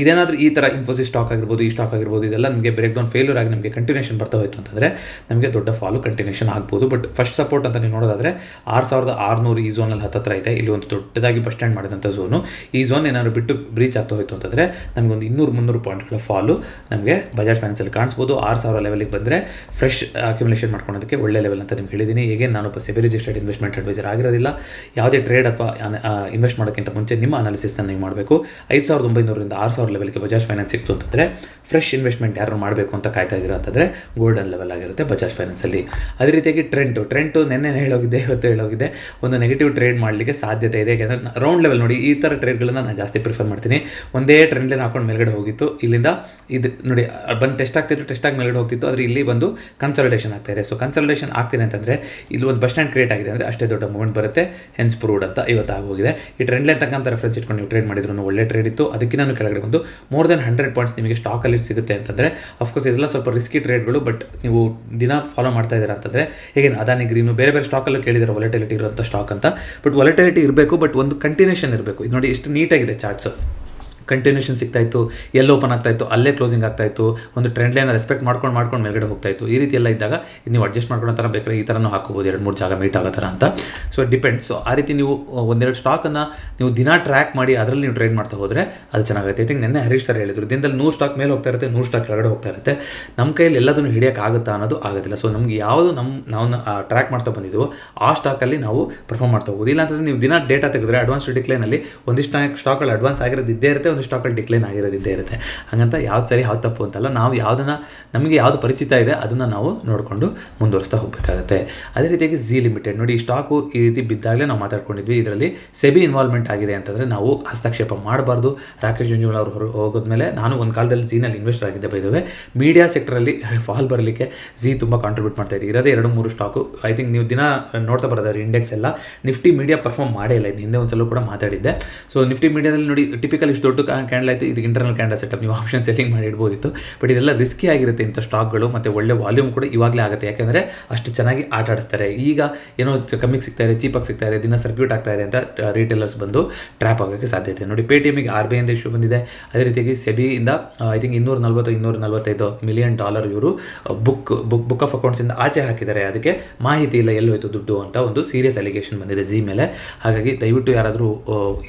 ಇದೇನಾದರೂ ಈ ಥರ ಇನ್ಫೋಸಿಸ್ ಸ್ಟಾಕ್ ಆಗಿರ್ಬೋದು, ಈ ಸ್ಟಾಕ್ ಆಗಿರ್ಬೋದು, ಇದೆಲ್ಲ ನಿಮಗೆ ಬ್ರೇಕ್ ಡೌನ್ ಫೇಲ್ಯೂರ್ ಆಗಿ ನಮಗೆ ಕಂಟಿನ್ಯೂಷನ್ ಬರ್ತಾ ಹೋಯಿತು ಅಂತಂದರೆ ನಮಗೆ ದೊಡ್ಡ ಫಾಲು ಕಂಟಿನ್ಯೂಷನ್ ಆಗ್ಬೋದು. ಬಟ್ ಫಸ್ಟ್ ಸಪೋರ್ಟ್ ಅಂತ ನೀವು ನೋಡೋದಾದರೆ 6600 ಈ ಝೋನಲ್ಲಿ ಹತ್ತಿರ ಇದೆ. ಇಲ್ಲಿ ಒಂದು ದೊಡ್ಡದಾಗಿ ಬಸ್ ಸ್ಟ್ಯಾಂಡ್ ಮಾಡಿದಂಥ ಝೋನು. ಈ ಝೋನ್ ಏನಾದ್ರು ಬಿಟ್ಟು ಬ್ರೀಚ್ ಆಗ್ತಾ ಹೋಯಿತು ಅಂತಂದರೆ ನಮಗೊಂದು 200-300 ಪಾಯಿಂಟ್ಗಳ ಫಾಲು ನಮಗೆ ಬಜಾಜ್ ಫೈನಾನ್ಸಲ್ಲಿ ಕಾಣಿಸ್ಬೋದು. 6000 ಲೆವೆಲಿಗೆ ಬಂದರೆ ಫ್ರೆಶ್ ಅಕ್ಯುಮುಲೇಷನ್ ಮಾಡ್ಕೊಳ್ಳೋದಕ್ಕೆ ಒಳ್ಳೆ ಲೆವೆಲ್ ಅಂತ ನಿಮ್ಗೆ ಹೇಳಿದ್ದೀನಿ. ಹೇಗೆ ನಾನೊಬ್ಬ ಸೆಬಿ ರಿಜಿಸ್ಟರ್ಡ್ ಇನ್ವೆಸ್ಟ್ಮೆಂಟ್ ಅಡ್ವೈಸರ್ ಆಗಿರೋದಿಲ್ಲ. ಯಾವುದೇ ಟ್ರೇಡ್ ಅಥವಾ ಇನ್ವೆಸ್ಟ್ ಮಾಡೋಕ್ಕಿಂತ ಮುಂಚೆ ನಿಮ್ಮ ಅನಾಲಿಸಿಸ್ನ ನೀವು ಮಾಡಬೇಕು. 5900ರಿಂದ 6000 ಲೆವೆಲ್ಗೆ ಬಜಾಜ್ ಫೈನಾನ್ಸ್ ಸಿಕ್ತು ಅಂತಂದರೆ ಫ್ರೆಶ್ ಇನ್ವೆಸ್ಟ್ಮೆಂಟ್ ಯಾರು ಮಾಡಬೇಕು ಅಂತ ಕಾಯ್ತಾ ಇದ್ದೀರಾ ಅಂತಂದರೆ ಗೋಲ್ಡನ್ ಲೆವೆಲ್ ಆಗಿರುತ್ತೆ ಬಜಾಜ್ ಫೈನಾನ್ಸಲ್ಲಿ. ಅದೇ ರೀತಿಯಾಗಿ ಟ್ರೆಂಟು ನೆನ್ನೆ ಹೇಳೋಗಿದೆ, ಇವತ್ತು ಹೇಳೋಗಿದೆ, ಒಂದು ನೆಗೆಟಿವ್ ಟ್ರೇಡ್ ಮಾಡಲಿಕ್ಕೆ ಸಾಧ್ಯತೆ ಇದೆ. ಯಾಕೆಂದರೆ ರೌಂಡ್ ಲೆವೆಲ್ ನೋಡಿ, ಈ ಥರ ಟ್ರೇಡ್ಗಳನ್ನು ನಾನು ಜಾಸ್ತಿ ಪ್ರಿಫರ್ ಮಾಡ್ತೀನಿ. ಒಂದೇ ಟ್ರೆಂಡ್ ಲೈನ್ ಹಾಕೊಂಡು ಮೇಲ್ಗಡೆ ಹೋಗಿತ್ತು, ಇಲ್ಲಿಂದ ಇದು ನೋಡಿ ಬಂದು ಟೆಸ್ಟ್ ಆಗಿ ಮೇಲ್ಗಡೆ ಹೋಗ್ತಿತ್ತು, ಆದರೆ ಇಲ್ಲಿ ಬಂದು ಕನ್ಸಲ್ಟೇಷನ್ ಆಗ್ತಾಯಿದೆ. ಸೊ ಕನ್ಸಲ್ಟೇಷನ್ ಆಗ್ತಿದೆ ಅಂತಂದರೆ ಇಲ್ಲಿ ಒಂದು ಬಸ್ ಸ್ಟ್ಯಾಂಡ್ ಕ್ರಿಯೇಟ್ ಆಗಿದೆ ಅಂದರೆ ಅಷ್ಟೇ ದೊಡ್ಡ ಮೂವ್ಮೆಂಟ್ ಬರುತ್ತೆ. ಹೆನ್ಸ್ ಪ್ರೂವ್ಡ್ ಅಂತ ಇವತ್ತು ಆಗೋಗಿದೆ. ಈ ಟ್ರೆಂಡ್ ಲೈನ್ ತಕ್ಕಂಥ ರೆಫರೆನ್ಸ್ ಇಟ್ಕೊಂಡು ನೀವು ಟ್ರೇಡ್ ಮಾಡಿದ್ರು ಒಳ್ಳೆ ಟ್ರೇಡ್ ಇತ್ತು. ಅದಕ್ಕಿಂತ ಕೆಳಗಡೆ ಬಂದು ಮೋರ್ ದೆನ್ 100 ಪಾಯಿಂಟ್ಸ್ ನಿಮಗೆ ಸ್ಟಾಕಲ್ಲಿ ಸಿಗುತ್ತೆ ಅಂತಂದರೆ ಅಫ್ಕೋರ್ಸ್ ಇದೆಲ್ಲ ಸ್ವಲ್ಪ ರಿಸ್ಕಿ ಟ್ರೇಡ್ಗಳು. ಬಟ್ ನೀವು ದಿನ ಫಾಲೋ ಮಾಡ್ತಾ ಇದ್ದೀರಾ ಅಂತಂದರೆ ಹೇಗೆ ಅದಾನಿ ಗ್ರೀನು ಬೇರೆ ಸ್ಟಾಕಲ್ಲೂ ಕೇಳಿದ್ದಾರೆ ವಾಲಟಿಲಿಟಿ ಇರುವಂಥ ಸ್ಟಾಕ್ ಅಂತ. ಬಟ್ ವಾಲಟಿಲಿಟಿ ಇರಬೇಕು, ಬಟ್ ಒಂದು ಕಂಟಿನ್ಯೂಷನ್ ಇರಬೇಕು. ಇದು ನೋಡಿ ಎಷ್ಟು ನೀಟಾಗಿದೆ ಚಾರ್ಟ್ಸು. ಕಂಟಿನ್ಯೂಷನ್ ಸಿಗ್ತಾಯಿತ್ತು, ಎಲ್ಲಿ ಓಪನ್ ಆಗ್ತಾಯಿತ್ತು ಅಲ್ಲೇ ಕ್ಲೋಸಿಂಗ್ ಆಗ್ತಾಯಿತ್ತು, ಒಂದು ಟ್ರೆಂಡ್ ಲೈನ್ ರೆಸ್ಪೆಕ್ಟ್ ಮಾಡ್ಕೊಂಡು ಮೇಲ್ಗಡೆ ಹೋಗ್ತಾಯಿತ್ತು. ಈ ರೀತಿ ಎಲ್ಲ ಇದ್ದಾಗ ನೀವು ಅಡ್ಜಸ್ಟ್ ಮಾಡ್ಕೊಳ್ಳೋ ಥರ ಬೇಕಾದ್ರೆ ಈ ಥರನೂ ಹಾಕೋಬೋದು, 2-3 ಜಾಗ ಮೀಟ್ ಆಗೋ ಥರ ಅಂತ. So depends. ಸೊ ಆ ರೀತಿ ನೀವು ಒಂದೆರಡು ಸ್ಟಾಕನ್ನು ನೀವು ದಿನ ಟ್ರ್ಯಾಕ್ ಮಾಡಿ ಅದರಲ್ಲಿ ನೀವು ಟ್ರೇಡ್ ಮಾಡ್ತಾ ಹೋದರೆ ಅದು ಚೆನ್ನಾಗುತ್ತೆ. ಐ ಥಿಂಕ್ ನೆನ್ನೆ ಹರೀಶ್ ಸರ್ ಹೇಳಿದ್ರು, ದಿನದಲ್ಲಿ 100 ಸ್ಟಾಕ್ ಮೇಲೆ ಹೋಗ್ತಾ ಇರುತ್ತೆ, 100 ಸ್ಟಾಕ್ ಕೆಳಗಡೆ ಹೋಗ್ತಾ ಇರುತ್ತೆ. ನಮ್ಮ ಕೈಯಲ್ಲಿ ಎಲ್ಲದನ್ನು ಹಿಡಿಯೋಕ್ಕಾಗುತ್ತಾ ಅನ್ನೋದು ಆಗೋದಿಲ್ಲ. ಸೊ ನಮಗೆ ಯಾವುದು ನಾವು ಟ್ರ್ಯಾಕ್ ಮಾಡ್ತಾ ಬಂದಿದ್ದೀವೋ ಆ ಸ್ಟಾಕಲ್ಲಿ ನಾವು ಪರ್ಫಾರ್ಮ್ ಮಾಡ್ತಾ ಹೋಗೋದು. ಇಲ್ಲಾಂತಂದರೆ ನೀವು ದಿನ ಡೇಟಾ ತೆಗೆದ್ರೆ ಅಡ್ವಾನ್ಸ್ ಡಿಕ್ಲೈನಲ್ಲಿ ಒಂದಿಷ್ಟು ಸ್ಟಾಕಲ್ಲಿ ಅಡ್ವಾನ್ಸ್ ಆಗಿರೋದು ಇದ್ದೇ ಇರುತ್ತೆ, ಒಂದು ಸ್ಟಾಕಲ್ಲಿ ಡಿಕ್ಲೈನ್ ಆಗಿರೋದಿದ್ದೇ ಇರುತ್ತೆ. ಹಾಗಂತ ಯಾವ್ದು ಸರಿ ಯಾವ್ದು ತಪ್ಪು ಅಂತಲ್ಲ, ನಾವು ನಮಗೆ ಯಾವುದು ಪರಿಚಿತ ಇದೆ ಅದನ್ನು ನಾವು ನೋಡಿಕೊಂಡು ಮುಂದುವರಿಸ್ತಾ ಹೋಗಬೇಕಾಗುತ್ತೆ. ಅದೇ ರೀತಿಯಾಗಿ ಝೀ ಲಿಮಿಟೆಡ್ ನೋಡಿ, ಈ ಸ್ಟಾಕು ಈ ರೀತಿ ಬಿದ್ದಾಗಲೇ ನಾವು ಮಾತಾಡ್ಕೊಂಡಿದ್ವಿ. ಇದರಲ್ಲಿ ಸೆಬಿ ಇನ್ವಾಲ್ವ್ಮೆಂಟ್ ಆಗಿದೆ ಅಂತಂದರೆ ನಾವು ಹಸ್ತಕ್ಷೇಪ ಮಾಡಬಾರ್ದು. ರಾಕೇಶ್ ಜುಂಜುನವಾಲ ಅವರು ಹೋಗೋದ್ಮೇಲೆ ನಾನು ಒಂದು ಕಾಲದಲ್ಲಿ ಝೀನಲ್ಲಿ ಇನ್ವೆಸ್ಟರ್ ಆಗಿದ್ದೆ. ಬೈದವೆ ಮೀಡಿಯಾ ಸೆಕ್ಟರಲ್ಲಿ ಫಾಲ್ ಬರಲಿಕ್ಕೆ ಝೀ ತುಂಬ ಕಾಂಟ್ರಿಬ್ಯೂಟ್ ಮಾಡ್ತಾ ಇದೆ. ಇರೋದೇ 2-3 ಸ್ಟಾಕು. ಐ ಥಿಂಕ್ ನೀವು ದಿನ ನೋಡ್ತಾ ಬರೋದಾದ್ರೆ ಇಂಡೆಕ್ಸ್ ಎಲ್ಲ ನಿಫ್ಟಿ ಮೀಡಿಯಾ ಪರ್ಫಾರ್ಮ್ ಮಾಡೇ ಇಲ್ಲ. ಇದು ಹಿಂದೆ ಒಂದ್ಸಲ ಕೂಡ ಮಾತಾಡಿದ್ದೆ. ಸೊ ನಿಫ್ಟಿ ಮೀಡಿಯಾದಲ್ಲಿ ನೋಡಿ ಟಿಪಿಕಲ್ ಇಷ್ಟು ದೊಡ್ಡ ಕ್ಯಾಂಡಲ್ ಆಯಿತು, ಇದು ಇಂಟರ್ನಲ್ ಕ್ಯಾಂಡಲ್ ಸೆಟಪ್, ನೀವು ಆಪ್ಷನ್ ಸೆಲ್ಲಿಂಗ್ ಮಾಡಿ ಇಡ್ಬೋದಿತ್ತು. ಬಟ್ ಇದೆಲ್ಲ ರಿಸ್ಕಿ ಆಗಿರುತ್ತೆ ಇಂಥ ಸ್ಟಾಕ್ಗಳು, ಮತ್ತು ಒಳ್ಳೆ ವಾಲ್ಯೂಮ್ ಕೂಡ ಇವಾಗಲೇ ಆಗುತ್ತೆ. ಯಾಕೆಂದರೆ ಅಷ್ಟು ಚೆನ್ನಾಗಿ ಆಟ ಆಡಿಸ್ತಾರೆ. ಈಗ ಏನೋ ಕಮ್ಮಿಗೆ ಸಿಗ್ತಾ ಇದೆ, ಚೀಪಾಗಿ ಸಿಗ್ತಾ ಇದೆ, ದಿನ ಸರ್ಕ್ಯೂಟ್ ಆಗ್ತಾ ಇದೆ ಅಂತ ರಿಟೇಲರ್ಸ್ ಬಂದು ಟ್ರ್ಯಾಪ್ ಆಗೋಕ್ಕೆ ಸಾಧ್ಯತೆ ನೋಡಿ. ಪೇಟಿಎಮ್ಗೆ RBI ಇಂದ ಇಶ್ಯೂ ಬಂದಿದೆ. ಅದೇ ರೀತಿಯಾಗಿ ಸೆಬಿಯಿಂದ ಐ ಥಿಂಕ್ $245 ಮಿಲಿಯನ್ ಇವರು ಬುಕ್ ಆಫ್ ಅಕೌಂಟ್ಸಿಂದ ಆಚೆ ಹಾಕಿದ್ದಾರೆ. ಅದಕ್ಕೆ ಮಾಹಿತಿ ಇಲ್ಲ ಎಲ್ಲೋಯ್ತು ದುಡ್ಡು ಅಂತ ಒಂದು ಸೀರಿಯಸ್ ಅಲಿಗೇಷನ್ ಬಂದಿದೆ ಝೀ ಮೇಲೆ. ಹಾಗಾಗಿ ದಯವಿಟ್ಟು ಯಾರಾದರೂ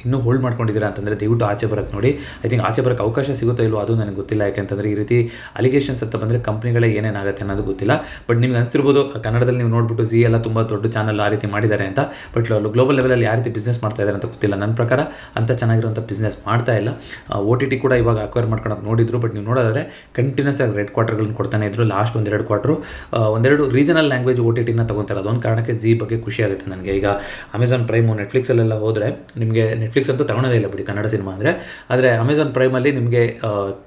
ಇನ್ನೂ ಹೋಲ್ಡ್ ಮಾಡ್ಕೊಂಡಿದ್ದೀರಾ ಅಂತಂದರೆ ದಯವಿಟ್ಟು ಆಚೆ ಬರೋಕ್ಕೆ ನೋಡಿ. ಐ ಥಿಂಕ್ ಆಚೆ ಬರೋಕ್ಕೆ ಅವಕಾಶ ಸಿಗುತ್ತೋ ಇಲ್ಲೋ ಅದು ನನಗೆ ಗೊತ್ತಿಲ್ಲ. ಯಾಕೆಂತಂದರೆ ಈ ರೀತಿ ಅಲಿಗೇಷನ್ಸ್ ಅಂತ ಬಂದರೆ ಕಂಪ್ನಿಗಳೇ ಏನೇನಾಗುತ್ತೆ ಅನ್ನೋದು ಗೊತ್ತಿಲ್ಲ. ಬಟ್ ನಿಮ್ಗೆ ಅನಿಸ್ತಿರ್ಬೋದು ಕನ್ನಡದಲ್ಲಿ ನೀವು ನೋಡ್ಬಿಟ್ಟು ಝೀ ಎಲ್ಲ ತುಂಬ ದೊಡ್ಡ ಚಾನಲ್ ಆ ರೀತಿ ಮಾಡಿದ್ದಾರೆ ಅಂತ. ಬಟ್ ಗ್ಲೋಬಲ್ ಲೆವೆಲಲ್ಲಿ ಯಾವ ರೀತಿ ಬಿಸ್ನೆಸ್ ಮಾಡ್ತಾ ಇದ್ದಾರೆ ಅಂತ ಗೊತ್ತಿಲ್ಲ. ನನ್ನ ಪ್ರಕಾರ ಅಂಥ ಚೆನ್ನಾಗಿರುವಂಥ ಬಿಸ್ನೆಸ್ ಮಾಡ್ತಾ ಇಲ್ಲ. OTT ಕೂಡ ಇವಾಗ ಅಕ್ವೈರ್ ಮಾಡ್ಕೊಳಕ್ಕೆ ನೋಡಿದ್ರು. ಬಟ್ ನೀವು ನೋಡೋದಾದರೆ ಕಂಟಿನ್ಯೂಸ್ ಆಗಿ ರೆಡ್ ಕ್ವಾರ್ಟರ್ಗಳನ್ನ ಕೊಡ್ತಾನೆ ಇದ್ರು. ಲಾಸ್ಟ್ ಒಂದೆರಡು ಕ್ವಾರ್ಟರು ಒಂದೆರಡು ರೀಜನಲ್ ಲ್ಯಾಂಗ್ವೇಜ್ OTTನ ತೊಗೊತಾರೆ. ಅದೊಂದು ಕಾರಣಕ್ಕೆ ಝೀ ಬಗ್ಗೆ ಖುಷಿ ಆಗುತ್ತೆ ನನಗೆ. ಈಗ ಅಮೆಝಾನ್ ಪ್ರೈಮು ನೆಟ್ಫ್ಲಿಕ್ಸಲ್ಲೆಲ್ಲ ಹೋದರೆ ನಿಮಗೆ ನೆಟ್ಫ್ಲಿಕ್ಸ್ ಅಂತೂ ತಗೊಳೋದೇ ಇಲ್ಲ ಬಿಡಿ ಕನ್ನಡ ಸಿನಿಮಾ ಅಂದರೆ. ಆದರೆ ಅಮೆಝಾನ್ ಪ್ರೈಮಲ್ಲಿ ನಿಮಗೆ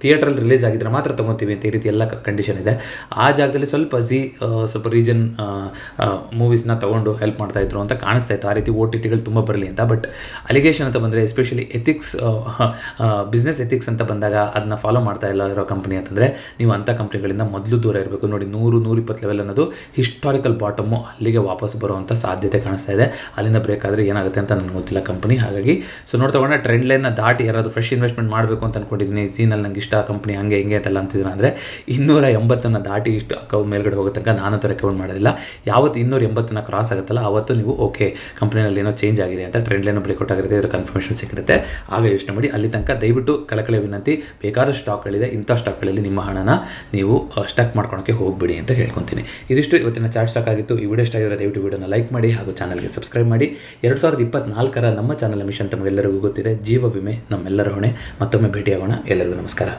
ಥಿಯೇಟ್ರಲ್ಲಿ ರಿಲೀಸ್ ಆಗಿದ್ರೆ ಮಾತ್ರ ತೊಗೊತೀವಿ ಅಂತ ಈ ರೀತಿ ಎಲ್ಲ ಕಂಡೀಷನ್ ಇದೆ. ಆ ಜಾಗದಲ್ಲಿ ಸ್ವಲ್ಪ ಝೀ ಸ್ವಲ್ಪ ರೀಜನ್ ಮೂವೀಸ್ನ ತೊಗೊಂಡು ಹೆಲ್ಪ್ ಮಾಡ್ತಾಯಿದ್ರು ಅಂತ ಕಾಣಿಸ್ತಾ ಇತ್ತು. ಆ ರೀತಿ OTTಗಳು ತುಂಬ ಬರಲಿ ಅಂತ. ಬಟ್ ಅಲಿಗೇಷನ್ ಅಂತ ಬಂದರೆ ಎಸ್ಪೆಷಲಿ ಎಥಿಕ್ಸ್, ಬಿಸ್ನೆಸ್ ಎಥಿಕ್ಸ್ ಅಂತ ಬಂದಾಗ ಅದನ್ನ ಫಾಲೋ ಮಾಡ್ತಾ ಇಲ್ಲ ಇರೋ ಕಂಪ್ನಿ ಅಂತಂದರೆ ನೀವು ಅಂಥ ಕಂಪ್ನಿಗಳಿಂದ ಮೊದಲು ದೂರ ಇರಬೇಕು. ನೋಡಿ 100-120 ಲೆವೆಲ್ ಅನ್ನೋದು ಹಿಸ್ಟಾರಿಕಲ್ ಬಾಟಮು, ಅಲ್ಲಿಗೆ ವಾಪಸ್ ಬರುವಂಥ ಸಾಧ್ಯತೆ ಕಾಣಿಸ್ತಾ ಇದೆ. ಅಲ್ಲಿಂದ ಬ್ರೇಕ್ ಆದರೆ ಏನಾಗುತ್ತೆ ಅಂತ ನನಗೆ ಗೊತ್ತಿಲ್ಲ ಕಂಪ್ನಿ. ಹಾಗಾಗಿ ಸೊ ನೋಡ್ತಗೊಂಡ್ರೆ ಟ್ರೆಂಡ್ ಲೈನ್ನ ದಾಟಿ ಯಾರಾದರೂ ಫ್ರೆಶ್ ಇನ್ವೆಸ್ಟ್ಮೆಂಟ್ ಮಾಡಬೇಕು ಅಂತ ಅಂದ್ಕೊಂಡಿದ್ದೀನಿ. ಝೀನಲ್ಲಿ ನಂಗೆ ಇಷ್ಟ ಕಂಪ್ನಿ ಹಂಗೆ ಹಿಂಗೆ ಅಂತೆಲ್ಲ ಅಂತಿದ್ರು ಅಂದರೆ 280 ದಾಟಿ ಇಷ್ಟು ಅಕೌಂಟ್ ಮೇಲ್ಗಡೆ ಹೋಗೋ ತನಕ ನಾನಂತೂ ರೆಕಮೆಂಡ್ ಮಾಡೋದಿಲ್ಲ. ಯಾವತ್ತು 280 ಕ್ರಾಸ್ ಆಗುತ್ತಲ್ಲ ಆವತ್ತು ನೀವು ಓಕೆ ಕಂಪ್ನಿನಲ್ಲಿ ಏನೋ ಚೇಂಜ್ ಆಗಿದೆ ಅಂತ ಟ್ರೆಂಡ್ ಲೈನ್ ಬ್ರೇಕ್ಔಟ್ ಆಗಿರುತ್ತೆ, ಇದರ ಕನ್ಫರ್ಮೇಷನ್ ಸಿಕ್ಕಿರುತ್ತೆ. ಆಗ ಯೋಚನೆ ಮಾಡಿ. ಅಲ್ಲಿ ತನಕ ದಯವಿಟ್ಟು ಕಳಕಳಿ ವಿನಂತಿ, ಬೇಕಾದ ಸ್ಟಾಕ್ಗಳಿದೆ, ಇಂಥ ಸ್ಟಾಕ್ಗಳಲ್ಲಿ ನಿಮ್ಮ ಹಣನ ನೀವು ಸ್ಟಕ್ ಮಾಡ್ಕೊಳಕ್ಕೆ ಹೋಗ್ಬಿಡಿ ಅಂತ ಹೇಳ್ಕೊತೀನಿ. ಇದಿಷ್ಟು ಇವತ್ತಿನ ಚಾರ್ಟ್ ಸ್ಟಾಕ್ ಆಗಿತ್ತು. ಈ ವಿಡಿಯೋ ಇಷ್ಟ ಆಗಿದ್ರೆ ದಯವಿಟ್ಟು ವಿಡಿಯೋನ ಲೈಕ್ ಮಾಡಿ ಹಾಗೂ ಚಾನಲ್ಗೆ ಸಬ್ಸ್ಕ್ರೈಬ್ ಮಾಡಿ. 2024 ನಮ್ಮ ಚಾನಲ್ ಮಿಷನ್ ತಮಗೆಲ್ಲರಿಗೂ ಗೊತ್ತಿದೆ, ಜೀವ ವಿಮೆ ನಮ್ಮೆಲ್ಲರ ಹೊಣೆ. ಮತ್ತೊಮ್ಮೆ ಭೇಟಿಯಾಗೋಣ. ಎಲ್ಲರಿಗೂ ನಮಸ್ಕಾರ.